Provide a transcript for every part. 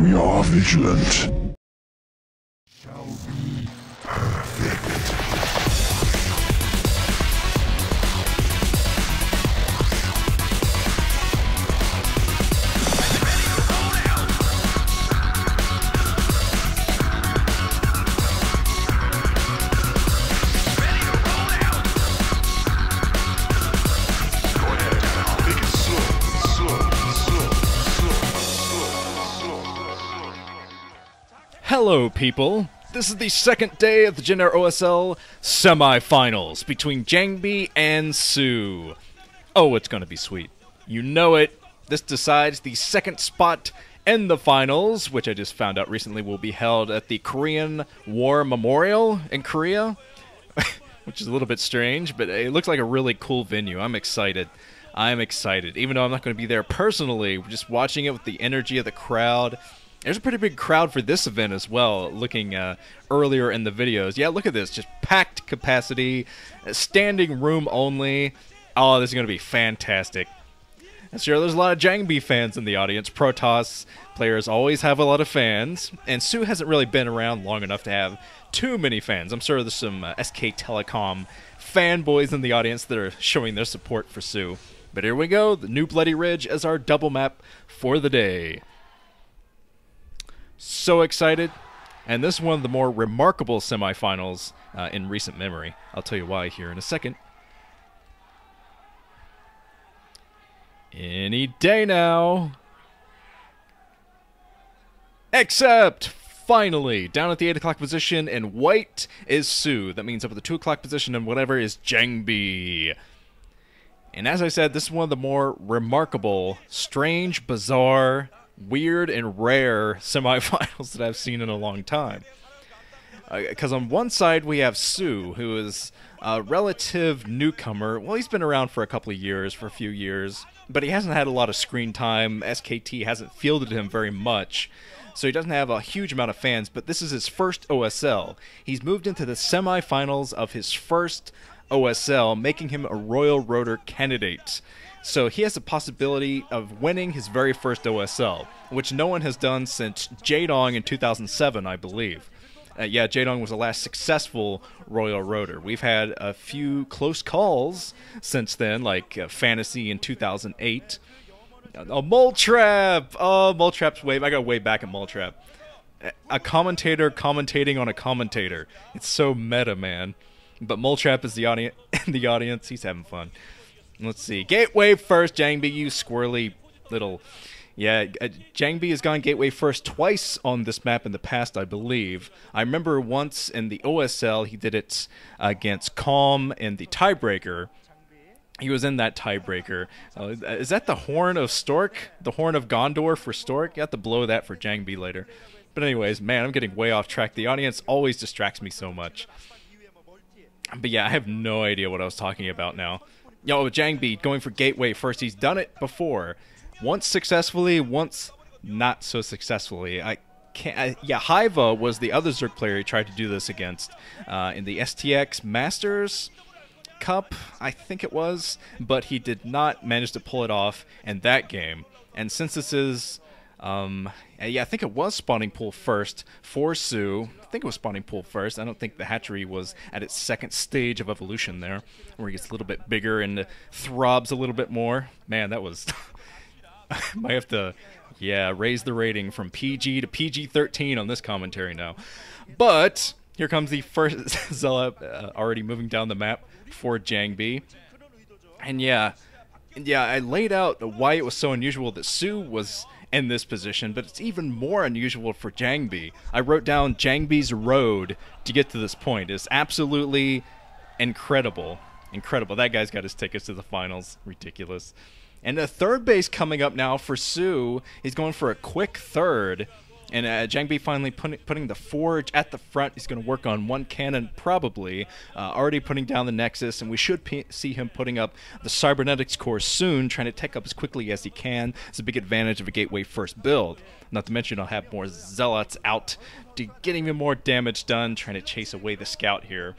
We are vigilant. Shall be perfect. Hello, people. This is the second day of the Jin Air OSL Semifinals between JangBi and SoO. Oh, it's gonna be sweet. You know it. This decides the second spot in the finals, which I just found out recently will be held at the Korean War Memorial in Korea, which is a little bit strange, but it looks like a really cool venue. I'm excited. I'm excited. Even though I'm not going to be there personally, just watching it with the energy of the crowd. There's a pretty big crowd for this event as well, looking earlier in the videos. Yeah, look at this. Just packed capacity, standing room only. Oh, this is going to be fantastic. And sure, there's a lot of JangBi fans in the audience. Protoss players always have a lot of fans. And SoO hasn't really been around long enough to have too many fans. I'm sure there's some SK Telecom fanboys in the audience that are showing their support for SoO. But here we go. The New Bloody Ridge as our double map for the day. So excited, and this is one of the more remarkable semifinals in recent memory. I'll tell you why here in a second. Any day now. Except, finally, down at the 8 o'clock position, and white is SoO. That means up at the 2 o'clock position, and whatever is JangBi. And as I said, this is one of the more remarkable, strange, bizarre, weird and rare semifinals that I've seen in a long time. Because on one side we have SoO, who is a relative newcomer. Well, he's been around for a couple of years, for a few years, but he hasn't had a lot of screen time. SKT hasn't fielded him very much, so he doesn't have a huge amount of fans, but this is his first OSL. He's moved into the semifinals of his first OSL, making him a Royal Rotor candidate. So he has the possibility of winning his very first OSL, which no one has done since Jaedong in 2007, I believe. Yeah, Jaedong was the last successful Royal Rotor. We've had a few close calls since then, like Fantasy in 2008. Oh, Mole Trap! Oh, Mole Trap's wave. I got way back at Mole Trap. A commentator commentating on a commentator. It's so meta, man. But Mole Trap is the audience. He's having fun. Let's see. Gateway first, JangBi, you squirrely little... Yeah, JangBi has gone gateway first twice on this map in the past, I believe. I remember once in the OSL, he did it against Calm in the tiebreaker. He was in that tiebreaker. Is that the Horn of Stork? The Horn of Gondor for Stork? You have to blow that for JangBi later. But anyways, man, I'm getting way off track. The audience always distracts me so much. But yeah, I have no idea what I was talking about now. Yo, JangBi going for gateway first. He's done it before. Once successfully, once not so successfully. Yeah, Hiva was the other Zerg player he tried to do this against in the STX Masters Cup, I think it was. But he did not manage to pull it off in that game. And since this is... yeah, I think it was spawning pool first for SoO. I think it was spawning pool first. I don't think the hatchery was at its second stage of evolution there, where it gets a little bit bigger and throbs a little bit more. Man, that was... Might have to, yeah, raise the rating from PG to PG-13 on this commentary now. But here comes the first Zealot already moving down the map for JangBi. And yeah, I laid out why it was so unusual that SoO was in this position, but it's even more unusual for JangBi. I wrote down JangBi's road to get to this point. It's absolutely incredible. Incredible. That guy's got his tickets to the finals. Ridiculous. And the third base coming up now for SoO. He's going for a quick third. And JangBi finally putting the forge at the front. He's going to work on one cannon, probably. Already putting down the Nexus, and we should see him putting up the Cybernetics core soon, trying to tech up as quickly as he can. It's a big advantage of a gateway first build. Not to mention I'll have more Zealots out to get even more damage done, trying to chase away the scout here.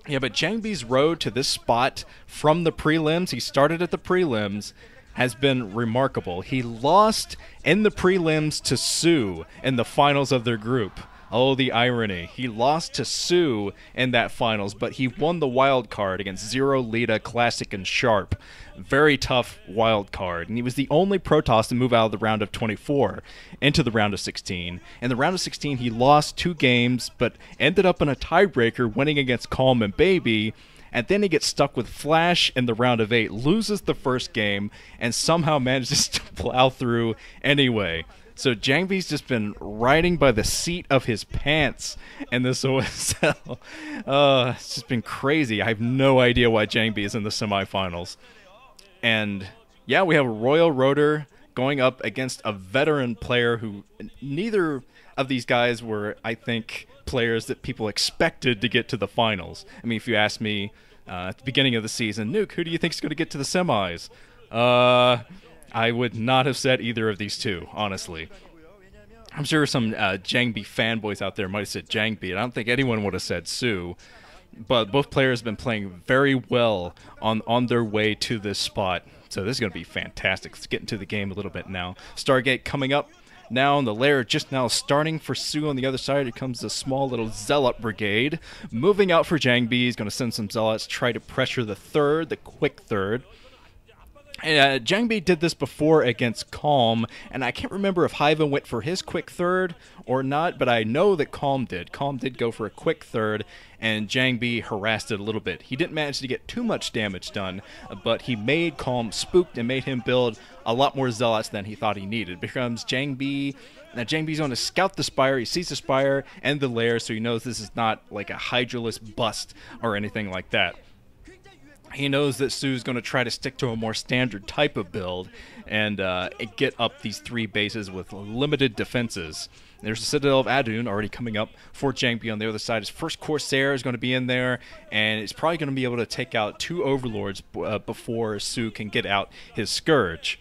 Yeah, but JangBi's road to this spot from the prelims, he started at the prelims, has been remarkable. He lost in the prelims to SoO in the finals of their group. Oh, the irony. He lost to SoO in that finals, but he won the wild card against Zero, Lita, Classic, and Sharp. Very tough wild card. And he was the only Protoss to move out of the round of 24 into the round of 16. In the round of 16, he lost 2 games, but ended up in a tiebreaker, winning against Calm and Baby. And then he gets stuck with Flash in the round of 8, loses the first game, and somehow manages to plow through anyway. So JangBi's just been riding by the seat of his pants in this OSL. It's just been crazy. I have no idea why JangBi is in the semifinals. And yeah, we have a Royal Rotor going up against a veteran player who neither of these guys were, I think, players that people expected to get to the finals. I mean, if you ask me at the beginning of the season, Nuke, who do you think is going to get to the semis? I would not have said either of these two, honestly. I'm sure some JangBi fanboys out there might have said JangBi, and I don't think anyone would have said SoO. But both players have been playing very well on their way to this spot. So this is going to be fantastic. Let's get into the game a little bit now. Stargate coming up now, and the lair just now starting for SoO. On the other side, here comes a small little Zealot brigade. Moving out for JangBi. He's going to send some Zealots, try to pressure the third, the quick third. JangBi did this before against Calm, and I can't remember if Hyva went for his quick third or not, but I know that Calm did. Calm did go for a quick third, and JangBi harassed it a little bit. He didn't manage to get too much damage done, but he made Calm spooked and made him build a lot more Zealots than he thought he needed. Becomes JangBi. Now JangBi's going to scout the Spire. He sees the Spire and the lair, so he knows this is not like a Hydraless bust or anything like that. He knows that SoO's going to try to stick to a more standard type of build and get up these 3 bases with limited defenses. There's the Citadel of Adun already coming up for JangBi on the other side. His first Corsair is going to be in there, and it's probably going to be able to take out 2 Overlords before SoO can get out his Scourge.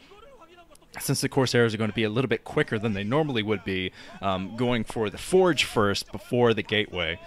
Since the Corsairs are going to be a little bit quicker than they normally would be, going for the Forge first before the Gateway.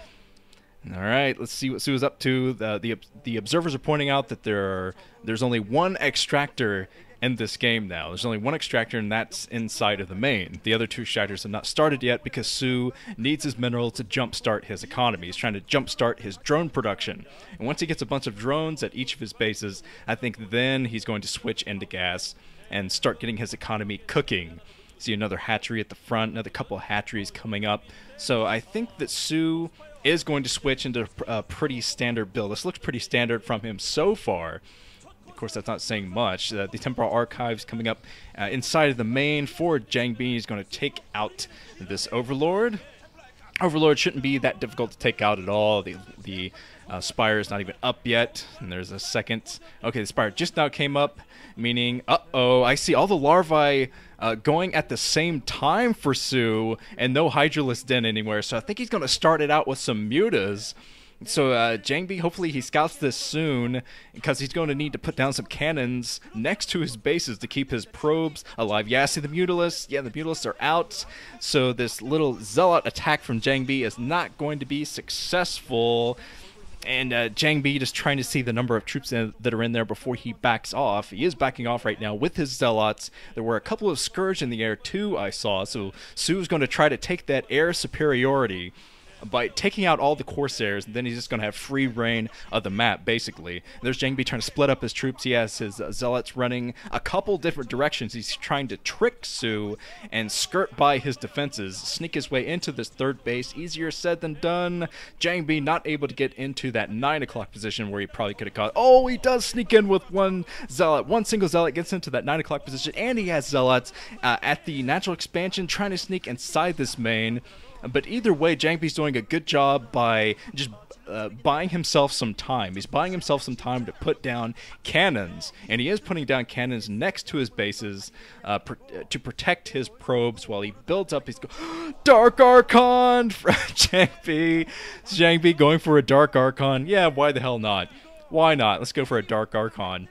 All right, let's see what SoO is up to. The observers are pointing out that there's only 1 extractor in this game now. There's only 1 extractor, and that's inside of the main. The other 2 extractors have not started yet because SoO needs his mineral to jumpstart his economy. He's trying to jumpstart his drone production. And once he gets a bunch of drones at each of his bases, I think then he's going to switch into gas and start getting his economy cooking. See another hatchery at the front, another couple of hatcheries coming up. So I think that SoO is going to switch into a pretty standard build. This looks pretty standard from him so far. Of course, that's not saying much. The Temporal Archives coming up inside of the main for JangBi. He's going to take out this Overlord. Overlord shouldn't be that difficult to take out at all. The Spire is not even up yet. And there's a second. Okay, the Spire just now came up, meaning, uh-oh, I see all the larvae going at the same time for SoO, and no Hydraless Den anywhere. So I think he's going to start it out with some Mutas. So JangBi, hopefully he scouts this soon, because he's going to need to put down some cannons next to his bases to keep his probes alive. Yeah, see the Mutalisks? Yeah, the Mutalisks are out. So this little Zealot attack from JangBi is not going to be successful. And JangBi just trying to see the number of troops that are in there before he backs off. He is backing off right now with his Zealots. There were a couple of Scourge in the air too, I saw. So SoO's going to try to take that air superiority by taking out all the Corsairs, and then he's just going to have free reign of the map, basically. There's JangBi trying to split up his troops. He has his Zealots running a couple different directions. He's trying to trick SoO and skirt by his defenses, sneak his way into this third base. Easier said than done. JangBi not able to get into that 9 o'clock position where he probably could have caught. Oh, he does sneak in with 1 Zealot. 1 single Zealot gets into that 9 o'clock position, and he has Zealots at the natural expansion trying to sneak inside this main. But either way, JangBi's doing a good job by just buying himself some time. He's buying himself some time to put down cannons, and he is putting down cannons next to his bases to protect his probes while he builds up his Dark Archon from JangBi. JangBi going for a Dark Archon. Yeah, why the hell not? Why not? Let's go for a Dark Archon.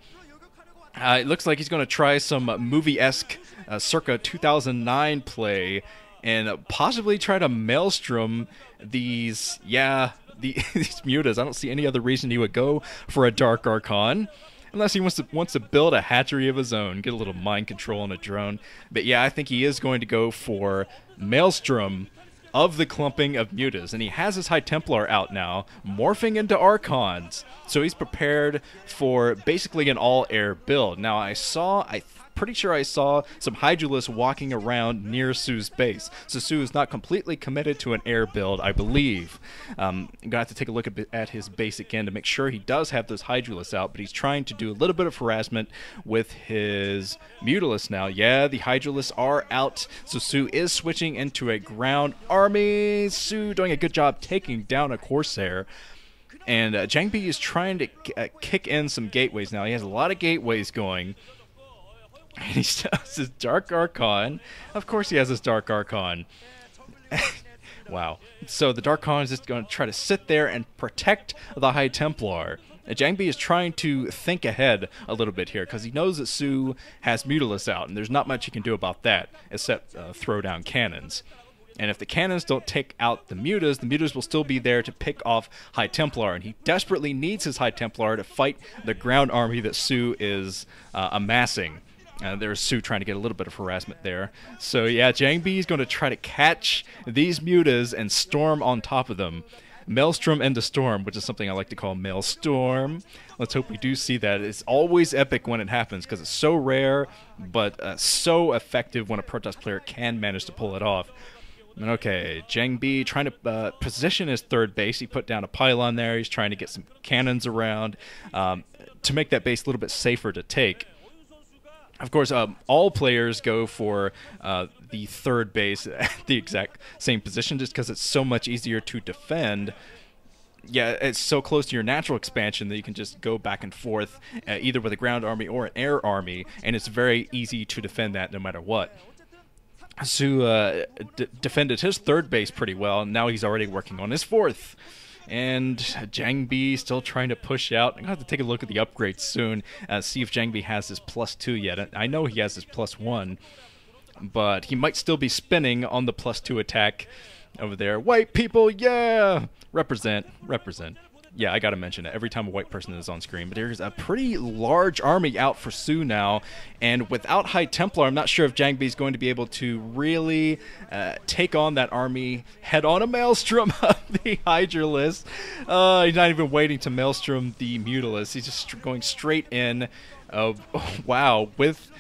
It looks like he's going to try some movie-esque circa 2009 play and possibly try to maelstrom these mutas. I don't see any other reason he would go for a Dark Archon. unless he wants to build a hatchery of his own, get a little mind control on a drone. But yeah, I think he is going to go for Maelstrom of the clumping of mutas, and he has his High Templar out now, morphing into Archons, so he's prepared for basically an all-air build. Now pretty sure I saw some Hydralisks walking around near SoO's base, so SoO is not completely committed to an air build, I believe. I'm gonna have to take a look at his base again to make sure he does have those Hydralisks out, but he's trying to do a little bit of harassment with his Mutalisks now. Yeah, the Hydralisks are out, so SoO is switching into a ground army. SoO doing a good job taking down a Corsair. And JangBi is trying to kick in some gateways now. He has a lot of gateways going. And he still has his Dark Archon. Of course he has his Dark Archon. Wow. So the Dark Archon is just going to try to sit there and protect the High Templar. JangBi is trying to think ahead a little bit here, because he knows that SoO has Mutalisks out, and there's not much he can do about that, except throw down cannons. And if the cannons don't take out the mutas will still be there to pick off High Templar, and he desperately needs his High Templar to fight the ground army that SoO is amassing. There's SoO trying to get a little bit of harassment there. So yeah, JangBi is going to try to catch these mutas and storm on top of them. Maelstrom into Storm, which is something I like to call Maelstorm. Let's hope we do see that. It's always epic when it happens, because it's so rare, but so effective when a Protoss player can manage to pull it off. Okay, JangBi trying to position his third base. He put down a pylon there. He's trying to get some cannons around to make that base a little bit safer to take. Of course, all players go for the third base at the exact same position just because it's so much easier to defend. Yeah, it's so close to your natural expansion that you can just go back and forth either with a ground army or an air army, and it's very easy to defend that no matter what. SoO defended his third base pretty well, and now he's already working on his fourth. And JangBi still trying to push out. I'm going to have to take a look at the upgrades soon, see if JangBi has his +2 yet. I know he has his +1, but he might still be spinning on the +2 attack over there. White people, yeah! Represent, represent. Yeah, I gotta mention it every time a white person is on screen. But there's a pretty large army out for SoO now, and without High Templar, I'm not sure if JangBi is going to be able to really take on that army head on. A Maelstrom of the Hydralisks. He's not even waiting to Maelstrom the Mutalisks. He's just going straight in. Wow, with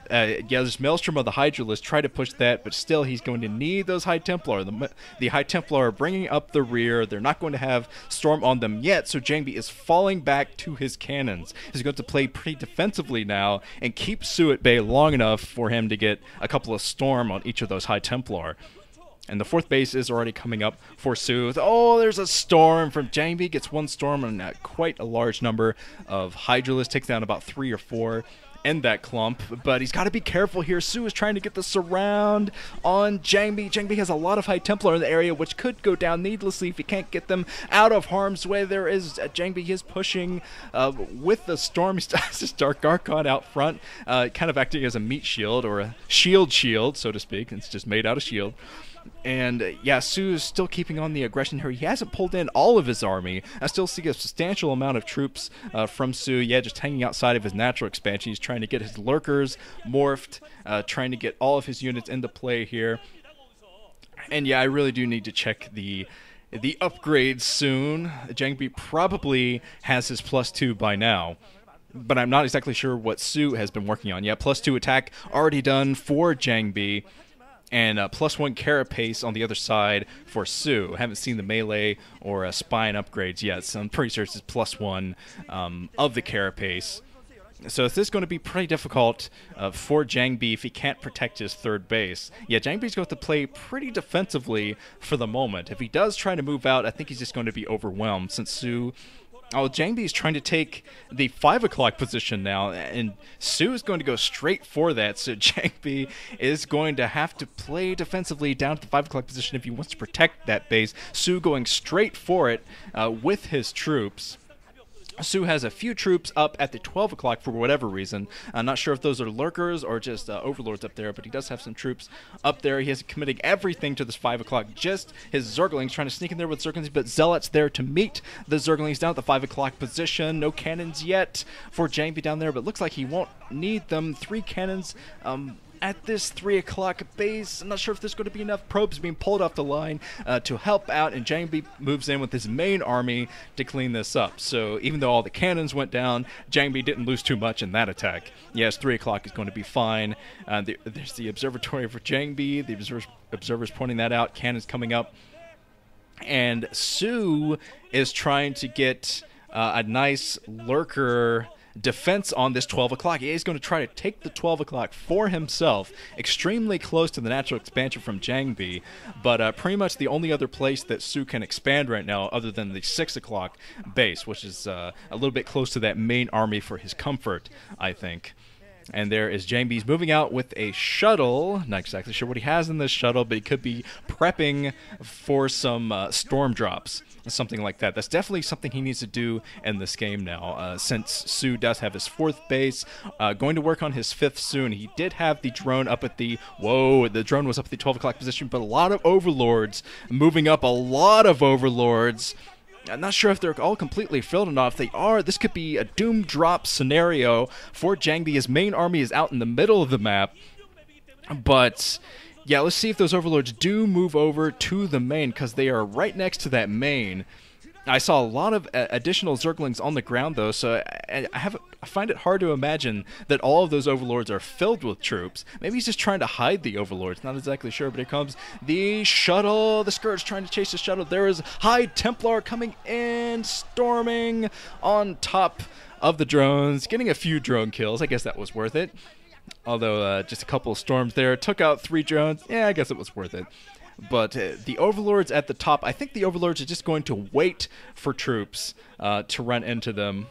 yeah, there's Maelstrom of the Hydralisks. Try to push that, but still he's going to need those High Templar. The High Templar are bringing up the rear. They're not going to have Storm on them yet, so JangBi is falling back to his cannons. He's going to play pretty defensively now and keep SoO at bay long enough for him to get a couple of Storm on each of those High Templar. And the fourth base is already coming up for SoO. Oh, there's a Storm from JangBi. Gets one Storm and quite a large number of Hydralisks. Takes down about 3 or 4. End that clump, but he's got to be careful here. SoO is trying to get the surround on JangBi. JangBi has a lot of High Templar in the area, which could go down needlessly if he can't get them out of harm's way. There is JangBi is pushing with the Storm. He has his Dark Archon out front, kind of acting as a meat shield or a shield, so to speak. It's just made out of shield. And yeah, SoO is still keeping on the aggression here. He hasn't pulled in all of his army. I still see a substantial amount of troops from SoO. Yeah, just hanging outside of his natural expansion. He's trying to get his lurkers morphed, trying to get all of his units into play here. And yeah, I really do need to check the upgrades soon. JangBi probably has his +2 by now, but I'm not exactly sure what SoO has been working on. Yeah, +2 attack already done for JangBi. And +1 carapace on the other side for SoO. Haven't seen the melee or spine upgrades yet, so I'm pretty sure it's +1 of the carapace. So this is going to be pretty difficult for JangBi if he can't protect his third base. Yeah, JangBi's going to have to play pretty defensively for the moment. If he does try to move out, I think he's just going to be overwhelmed since SoO... Oh, JangBi is trying to take the 5 o'clock position now, and SoO is going to go straight for that, so JangBi is going to have to play defensively down to the 5 o'clock position if he wants to protect that base. SoO going straight for it with his troops. SoO has a few troops up at the 12 o'clock for whatever reason. I'm not sure if those are lurkers or just overlords up there, but he does have some troops up there. He is committing everything to this 5 o'clock. Just his Zerglings, trying to sneak in there with Zerglings, but Zealots there to meet the Zerglings down at the 5 o'clock position. No cannons yet for JangBi down there, but looks like he won't need them. 3 cannons at this 3 o'clock base. I'm not sure if there's going to be enough probes being pulled off the line to help out, and JangBi moves in with his main army to clean this up. So even though all the cannons went down, JangBi didn't lose too much in that attack. Yes, 3 o'clock is going to be fine. There's the observatory for JangBi. The observers pointing that out. Cannons coming up. And SoO is trying to get a nice lurker defense on this 12 o'clock. He is going to try to take the 12 o'clock for himself, extremely close to the natural expansion from JangBi, but pretty much the only other place that SoO can expand right now other than the 6 o'clock base, which is a little bit close to that main army for his comfort, I think. And there is JangBi's moving out with a shuttle. Not exactly sure what he has in this shuttle, but he could be prepping for some storm drops, something like that. That's definitely something he needs to do in this game now, since SoO does have his 4th base. Going to work on his 5th soon. He did have the drone up at the... Whoa, the drone was up at the 12 o'clock position, but a lot of overlords moving up, a lot of overlords. I'm not sure if they're all completely filled or not. If they are, this could be a doom drop scenario for JangBi. His main army is out in the middle of the map. But yeah, let's see if those overlords do move over to the main, because they are right next to that main. I saw a lot of additional Zerglings on the ground, though, so I find it hard to imagine that all of those overlords are filled with troops. Maybe he's just trying to hide the overlords. Not exactly sure, but here comes the shuttle. The Scourge trying to chase the shuttle. There is High Templar coming in, storming on top of the drones, getting a few drone kills. I guess that was worth it. Although just a couple of storms there. Took out 3 drones. Yeah, I guess it was worth it. But the overlords at the top, I think the overlords are just going to wait for troops to run into them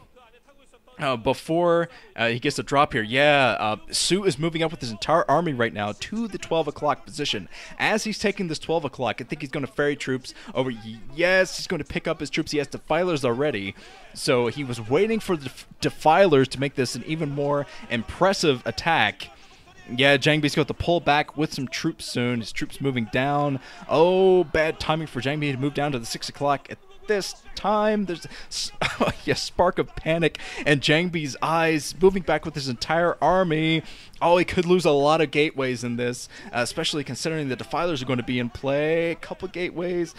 before he gets a drop here. Yeah, SoO is moving up with his entire army right now to the 12 o'clock position. As he's taking this 12 o'clock, I think he's going to ferry troops over. Yes, he's going to pick up his troops. He has defilers already. So he was waiting for the defilers to make this an even more impressive attack. Yeah, JangBi's got to pull back with some troops soon. His troops moving down. Oh, bad timing for JangBi to move down to the 6 o'clock at this time. There's a spark of panic, and JangBi's eyes moving back with his entire army. Oh, he could lose a lot of gateways in this, especially considering the defilers are going to be in play. A couple gateways.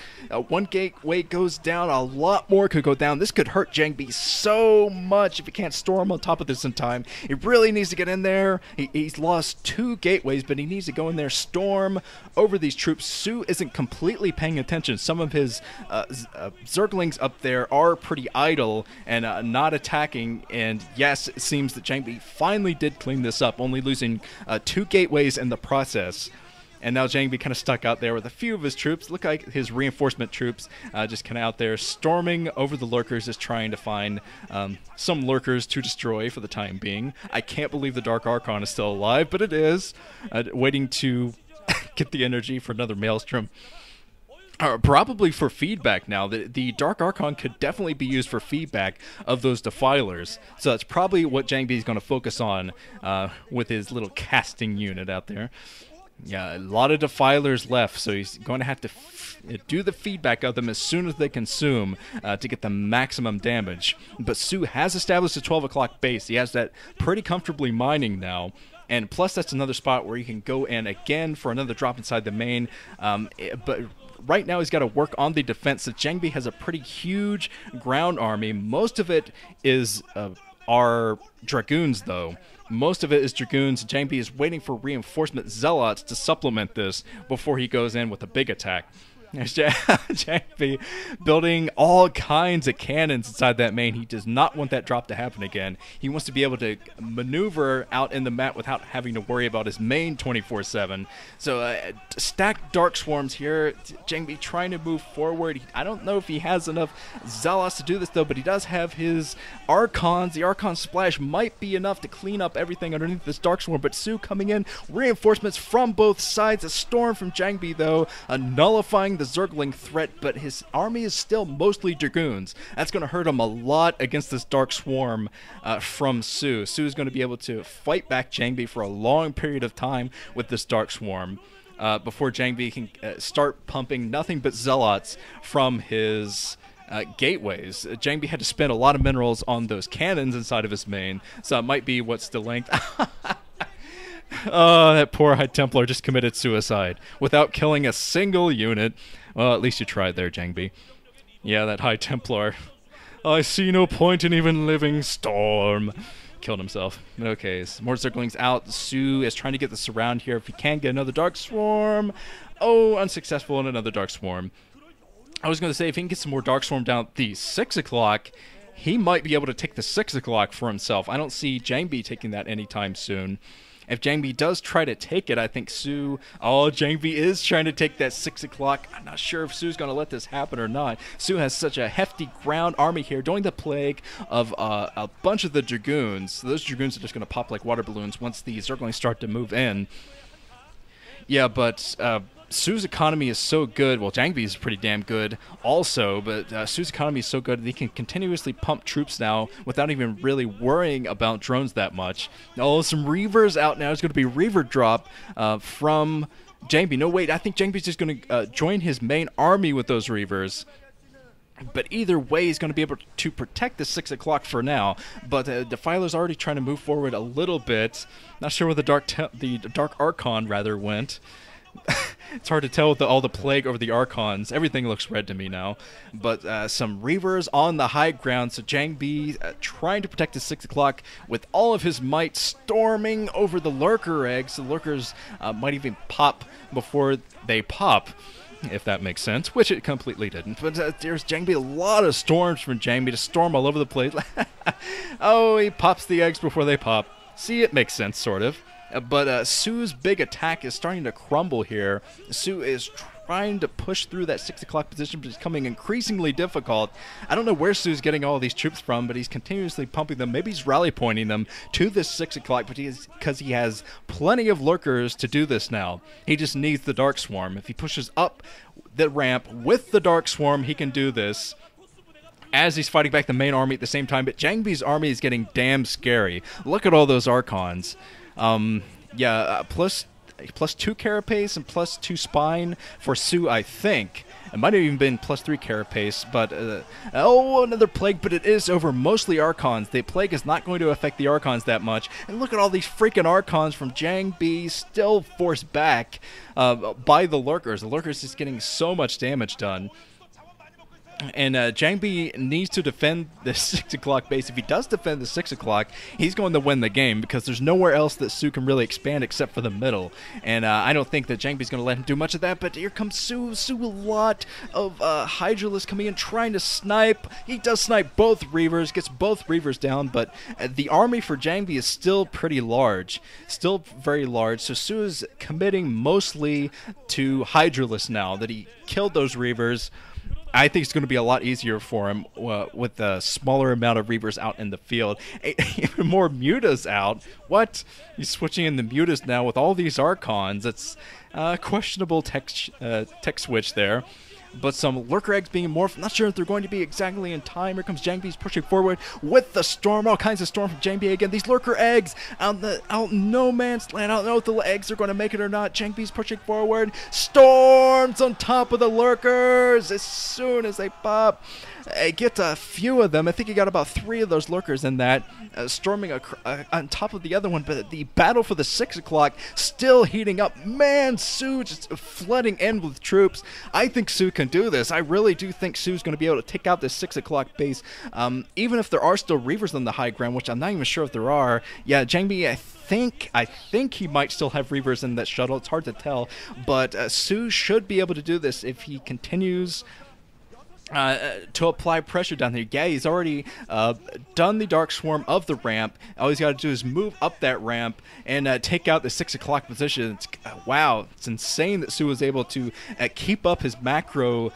One gateway goes down. A lot more could go down. This could hurt JangBi so much if he can't storm on top of this in time. He really needs to get in there. He's lost 2 gateways, but he needs to go in there, storm over these troops. SoO isn't completely paying attention. Some of his Zerglings up there are pretty idle and not attacking, and yes, it seems that JangBi finally did clean this up, only losing 2 gateways in the process. And now JangBi kind of stuck out there with a few of his troops. Look like his reinforcement troops just kind of out there storming over the lurkers, just trying to find some lurkers to destroy for the time being. I can't believe the Dark Archon is still alive, but it is. Waiting to get the energy for another Maelstrom. Probably for feedback now. The Dark Archon could definitely be used for feedback of those defilers. So that's probably what JangBi is going to focus on with his little casting unit out there. Yeah, a lot of defilers left, so he's going to have to do the feedback of them as soon as they consume to get the maximum damage. But SoO has established a 12 o'clock base. He has that pretty comfortably mining now. And plus, that's another spot where you can go in again for another drop inside the main. But right now, he's got to work on the defense. So JangBi has a pretty huge ground army. Most of it is are Dragoons, though. Most of it is Dragoons. JangBi is waiting for reinforcement Zealots to supplement this before he goes in with a big attack. There's JangBi building all kinds of cannons inside that main. He does not want that drop to happen again. He wants to be able to maneuver out in the map without having to worry about his main 24/7. So stacked Dark Swarms here. JangBi trying to move forward. I don't know if he has enough Zealots to do this, though, but he does have his Archons. The Archon Splash might be enough to clean up everything underneath this Dark Swarm, but SoO coming in. Reinforcements from both sides. A storm from JangBi, though, nullifying the a Zergling threat, but his army is still mostly Dragoons. That's going to hurt him a lot against this Dark Swarm from SoO. SoO is going to be able to fight back JangBi for a long period of time with this Dark Swarm before JangBi can start pumping nothing but Zealots from his gateways. JangBi had to spend a lot of minerals on those cannons inside of his main, so it might be what's delaying. Oh, that poor High Templar just committed suicide without killing a single unit. Well, at least you tried there, JangBi. Yeah, that High Templar. I see no point in even living. Storm. Killed himself. Okay, so more Zerglings out. SoO is trying to get the surround here. If he can get another Dark Swarm. Oh, unsuccessful in another Dark Swarm. I was going to say, if he can get some more Dark Swarm down at the 6 o'clock, he might be able to take the 6 o'clock for himself. I don't see JangBi taking that anytime soon. If JangBi does try to take it, I think SoO... Oh, JangBi is trying to take that 6 o'clock. I'm not sure if SoO's going to let this happen or not. SoO has such a hefty ground army here, during the plague of a bunch of the Dragoons. So those Dragoons are just going to pop like water balloons once the Zerglings start to move in. Yeah, but... SoO's economy is so good. Well, JangBi is pretty damn good also, but SoO's economy is so good that he can continuously pump troops now without even really worrying about drones that much. Oh, some Reavers out now. There's going to be Reaver drop from JangBi. No, wait, I think JangBi's just going to join his main army with those Reavers. But either way, he's going to be able to protect the 6 o'clock for now. But Defiler's already trying to move forward a little bit. Not sure where the Dark Archon rather went. It's hard to tell with all the plague over the Archons. Everything looks red to me now. But some Reavers on the high ground. So JangBi trying to protect his 6 o'clock with all of his might, storming over the Lurker eggs. The Lurkers might even pop before they pop, if that makes sense, which it completely didn't. But there's JangBi, a lot of storms from JangBi to storm all over the place. Oh, he pops the eggs before they pop. See, it makes sense, sort of. But SoO's big attack is starting to crumble here. SoO is trying to push through that 6 o'clock position, but it's becoming increasingly difficult. I don't know where SoO's getting all these troops from, but he's continuously pumping them. Maybe he's rally pointing them to this 6 o'clock, but because he has plenty of Lurkers to do this now. He just needs the Dark Swarm. If he pushes up the ramp with the Dark Swarm, he can do this as he's fighting back the main army at the same time. But JangBi's army is getting damn scary. Look at all those Archons. Yeah, plus 2 carapace and plus 2 spine for SoO, I think. It might have even been plus 3 carapace, but oh, another plague, but it is over mostly Archons. The plague is not going to affect the Archons that much. And look at all these freaking Archons from JangBi, still forced back by the Lurkers. The Lurkers is getting so much damage done. And JangBi needs to defend the 6 o'clock base. If he does defend the 6 o'clock, he's going to win the game, because there's nowhere else that SoO can really expand except for the middle. And I don't think that JangBi's going to let him do much of that, but here comes SoO. SoO, a lot of Hydralists coming in, trying to snipe. He does snipe both Reavers, gets both Reavers down, but the army for JangBi is still pretty large. Still very large, so SoO is committing mostly to Hydralists now that he killed those Reavers. I think it's going to be a lot easier for him with a smaller amount of Reavers out in the field. Even more Mutas out. What? He's switching in the Mutas now with all these Archons. It's questionable tech switch there. But some Lurker eggs being morphed. Not sure if they're going to be exactly in time. Here comes JangBi's pushing forward with the storm. All kinds of storm from JangBi again. These Lurker eggs out in no man's land. I don't know if the eggs are going to make it or not. JangBi's pushing forward. Storms on top of the Lurkers as soon as they pop. Get a few of them. I think he got about 3 of those Lurkers in that, storming on top of the other one. But the battle for the 6 o'clock still heating up. Man, SoO just flooding in with troops. I think SoO can do this. I really do think SoO's going to be able to take out this 6 o'clock base. Even if there are still Reavers on the high ground, which I'm not even sure if there are. Yeah, JangBi, I think he might still have Reavers in that shuttle. It's hard to tell. But SoO should be able to do this if he continues to apply pressure down there. Yeah, he's already done the Dark Swarm of the ramp. All he's got to do is move up that ramp and take out the 6 o'clock position. Wow, it's insane that SoO was able to keep up his macro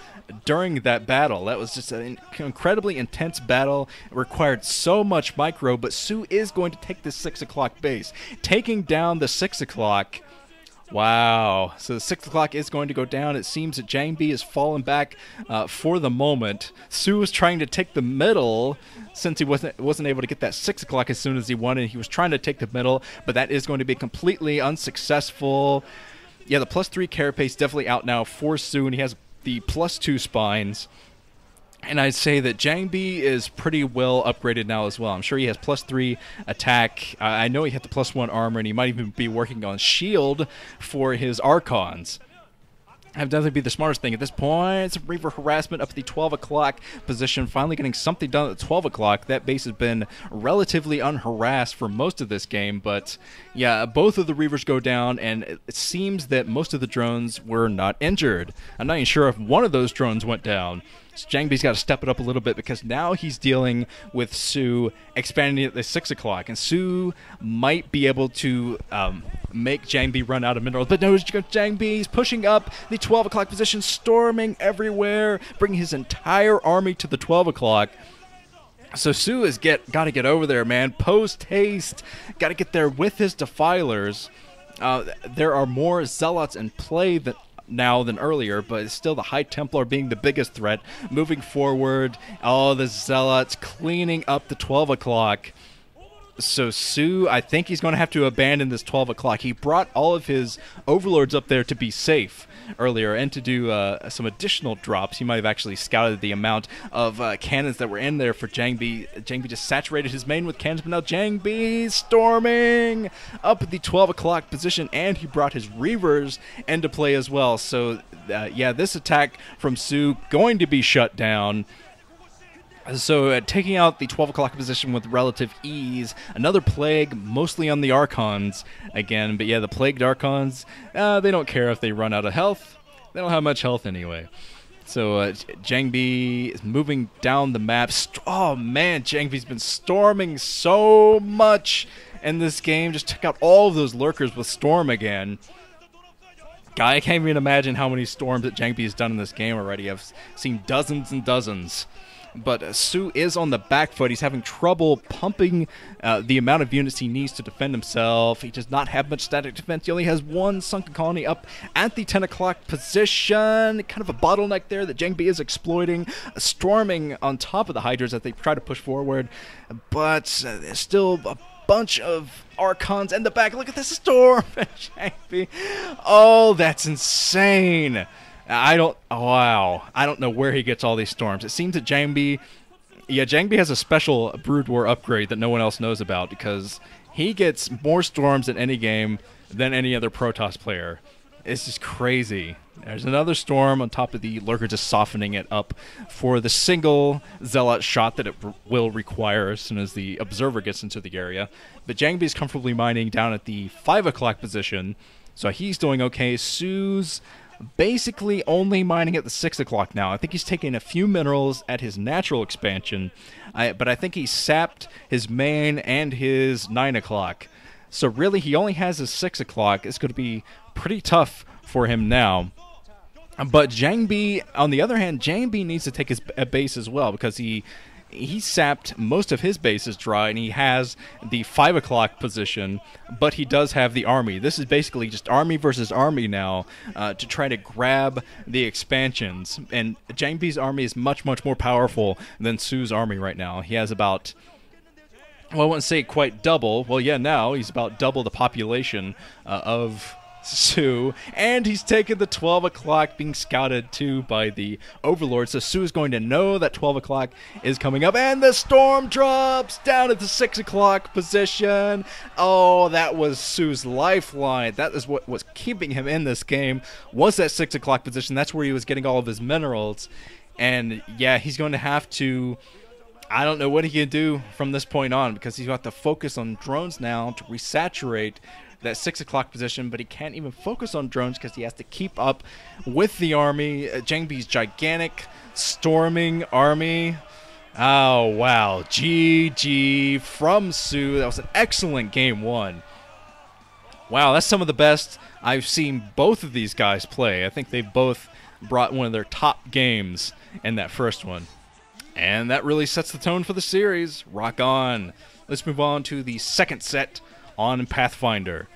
during that battle. That was just an incredibly intense battle. It required so much micro, but SoO is going to take the 6 o'clock base. Taking down the 6 o'clock Wow. So the 6 o'clock is going to go down. It seems that JangBi has fallen back for the moment. SoO was trying to take the middle since he wasn't able to get that 6 o'clock as soon as he wanted. He was trying to take the middle, but that is going to be completely unsuccessful. Yeah, the +3 carapace definitely out now for SoO, and he has the +2 spines. And I'd say that JangBi is pretty well upgraded now as well. I'm sure he has +3 attack. I know he had the +1 armor, and he might even be working on shield for his Archons. That would definitely be the smartest thing at this point. It's Reaver harassment up at the 12 o'clock position. Finally getting something done at the 12 o'clock. That base has been relatively unharassed for most of this game. But yeah, both of the Reavers go down, and it seems that most of the drones were not injured. I'm not even sure if one of those drones went down. So JangBi's got to step it up a little bit because now he's dealing with SoO expanding at the 6 o'clock. And SoO might be able to make JangBi run out of minerals. But no, JangBi's pushing up the 12 o'clock position, storming everywhere, bringing his entire army to the 12 o'clock. So SoO has got to get over there, man. Post haste. Got to get there with his defilers. There are more zealots in play now than earlier, but it's still the High Templar being the biggest threat. Moving forward, all the zealots cleaning up the 12 o'clock. So SoO, I think he's going to have to abandon this 12 o'clock. He brought all of his overlords up there to be safe earlier and to do some additional drops. He might have actually scouted the amount of cannons that were in there for JangBi. JangBi just saturated his main with cannons, but now JangBi storming up at the 12 o'clock position, and he brought his Reavers into play as well. So yeah, this attack from SoO going to be shut down. So taking out the 12 o'clock position with relative ease. Another plague, mostly on the Archons again. But yeah, the plagued Archons, they don't care if they run out of health. They don't have much health anyway. So JangBi is moving down the map. Oh man, JangBi's been storming so much in this game. Just took out all of those lurkers with Storm again. God, I can't even imagine how many storms that JangBi has done in this game already. I've seen dozens and dozens. But SoO is on the back foot. He's having trouble pumping the amount of units he needs to defend himself. He does not have much static defense. He only has one sunken colony up at the 10 o'clock position. Kind of a bottleneck there that JangBi is exploiting. Storming on top of the Hydras as they try to push forward. But there's still a bunch of Archons in the back. Look at this storm at JangBi. Oh, that's insane. Wow. I don't know where he gets all these storms. It seems that JangBi has a special Brood War upgrade that no one else knows about because he gets more storms in any game than any other Protoss player. It's just crazy. There's another storm on top of the Lurker, just softening it up for the single Zealot shot that it will require as soon as the Observer gets into the area. But JangBi is comfortably mining down at the 5 o'clock position, so he's doing okay. SoO's basically only mining at the 6 o'clock now. I think he's taking a few minerals at his natural expansion, but I think he sapped his main and his 9 o'clock. So really, he only has his 6 o'clock. It's going to be pretty tough for him now. But JangBi, on the other hand, JangBi needs to take his base as well because he sapped most of his bases dry, and he has the 5 o'clock position, but he does have the army. This is basically just army versus army now to try to grab the expansions. And JangBi's army is much, much more powerful than SoO's army right now. He has about, well, I wouldn't say quite double. Well, yeah, now he's about double the population of SoO, and he's taken the 12 o'clock, being scouted too by the Overlord. So SoO is going to know that 12 o'clock is coming up, and the storm drops down at the 6 o'clock position. Oh, that was SoO's lifeline. That is what was keeping him in this game, was that 6 o'clock position. That's where he was getting all of his minerals. And yeah, he's going to have to, I don't know what he can do from this point on, because he's got to focus on drones now to resaturate that 6 o'clock position, but he can't even focus on drones because he has to keep up with the army. JangBi's gigantic storming army. Oh, wow. GG from SoO. That was an excellent game one. Wow, that's some of the best I've seen both of these guys play. I think they both brought one of their top games in that first one. And that really sets the tone for the series. Rock on. Let's move on to the second set on Pathfinder.